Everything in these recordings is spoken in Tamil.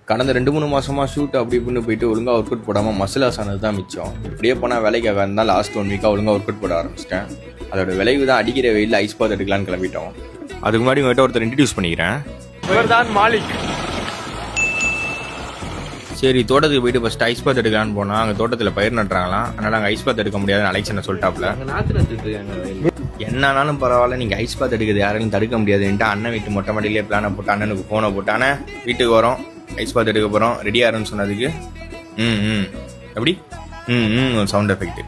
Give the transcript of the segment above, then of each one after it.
கடந்த 2-3 மாதமாக ஷூட் அப்படி இப்படின்னு போயிட்டு ஒழுங்காக ஒர்க் அவுட் போடாமல் மசிலாஸ் ஆனது தான் மிச்சம். இப்படியே போனால் வேலைக்காக இருந்தால் லாஸ்ட் 1 வீக்காக ஒழுங்காக ஒர்க் அவுட் போட ஆரம்பிச்சிட்டேன். அதோட விளைவு தான் அடிக்கிற வெயிலில் ஐஸ் பாத் எடுக்கலான்னு கிளம்பிட்டோம். அதுக்கு முன்னாடி உங்கள்கிட்ட ஒருத்தர் இன்ட்ரடியூஸ் பண்ணிக்கிறேன். இவர்தான் மாலிக். சரி, தோட்டத்துக்கு போயிட்டு ஃபஸ்ட் ஐஸ் பாத் எடுக்கலான்னு போனால் அங்கே தோட்டத்தில் பயிர் நட்டுறாங்களாம். அதனால் அங்கே ஐஸ் பாத் எடுக்க முடியாதுன்னு அலெக்சனை சொல்லிட்டாப்ல. என்னன்னாலும் பரவாயில்ல, நீங்கள் ஐஸ் பாத் எடுக்கிறது யாராலையும் தடுக்க முடியாதுன்ட்டு அண்ணன் வீட்டு மொட்டை மாடியிலே பிளானை போட்டு அண்ணனுக்கு ஃபோனை போட்டு அண்ணன் வீட்டுக்கு வரோம், ஐஸ் பாத் எடுக்க போகிறோம், ரெடியாருன்னு சொன்னதுக்கு எப்படி ஒரு சவுண்ட் எஃபெக்ட்.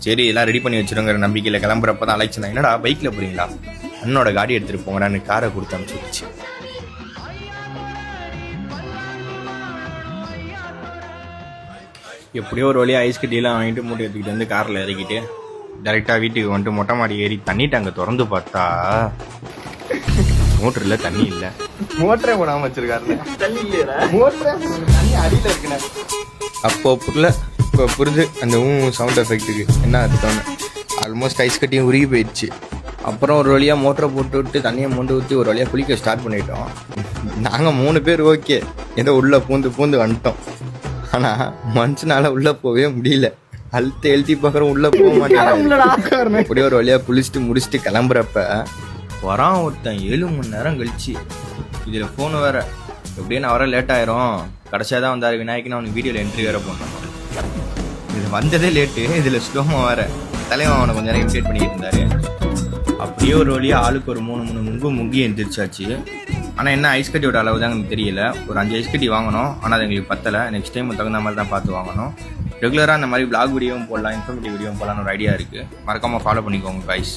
சரி, எல்லாம் ரெடி பண்ணி வச்சிருங்கிற நம்பிக்கையில் கிளம்புறப்ப தான் அலெக்சன் என்னடா பைக்கில் போகிறீங்களா, அண்ணனோட காடி எடுத்துகிட்டு போங்கடான்னு காரை கொடுத்து அனுப்பிச்சு. எப்படியோ ஒரு வழியாக ஐஸ் கட்டியெல்லாம் வாங்கிட்டு மூட்டை எடுத்துக்கிட்டு வந்து காரில் இறக்கிட்டு டேரெக்டாக வீட்டுக்கு வந்துட்டு மொட்டை மாடி ஏறி தண்ணி டேங்கை திறந்து பார்த்தா மோட்டரில் தண்ணி இல்லை. மோட்டரே போடாமல் வச்சிருக்காருல, தண்ணி இல்லையா, மோட்டரே தண்ணி அடியில் இருக்குண்ணே. அப்போ இப்போ புரிஞ்சு அந்த சவுண்ட் எஃபெக்ட்டுக்கு என்ன அர்த்தம்னு. ஆல்மோஸ்ட் ஐஸ் கட்டியும் உருகி போயிடுச்சு. அப்புறம் ஒரு வழியாக மோட்டரை போட்டு விட்டு தண்ணியை மொண்டு ஊற்றி ஒரு வழியாக குளிக்க ஸ்டார்ட் பண்ணிட்டோம். நாங்கள் 3 பேர் ஓகே, ஏதோ உள்ளே பூந்து வந்துட்டோம். ஆனால் மனுஷனால உள்ளே போகவே முடியல. எழுத்தி பார்க்குறோம், உள்ளே போக மாட்டேன். அப்படியே ஒரு வழியாக குளிச்சுட்டு முடிச்சுட்டு கிளம்புறப்ப வரான் ஒருத்தன் 7 மணி நேரம் கழிச்சு. இதில் ஃபோனு வேறு, எப்படியே நான் வர லேட் ஆயிரும், கடைசியாக தான் வந்தார் விநாயகன்னு அவனுக்கு வீடியோவில் என்ட்ரி வேறு போடணும். இது வந்ததே லேட்டு, இதில் ஸ்லோமா வேறு. தலைவன் அவனை கொஞ்சம் நேரம் இன்வைட் பண்ணிக்கிட்டு இருந்தார். அப்படியே ஒரு வழியாக ஆளுக்கு ஒரு 3 முங்கி எந்திரிச்சாச்சு. ஆனால் என்ன ஐஸ் கட்டியோட அளவு தான் எனக்கு தெரியல. ஒரு 5 ஐஸ் கட்டி வாங்கணும், ஆனால் அது எங்களுக்கு பத்தலை. நெக்ஸ்ட் டைம் தகுந்த மாதிரி தான் பார்த்து வாங்கணும். ரெகுலராக இந்த மாதிரி vlog வீடியோவும் போடலாம், இன்ஃபர்மேட்டிவ் வீடியோவும் போடலான்னு ஒரு ஐடியா இருக்குது. மறக்காமல் ஃபாலோ பண்ணிக்கோங்க guys.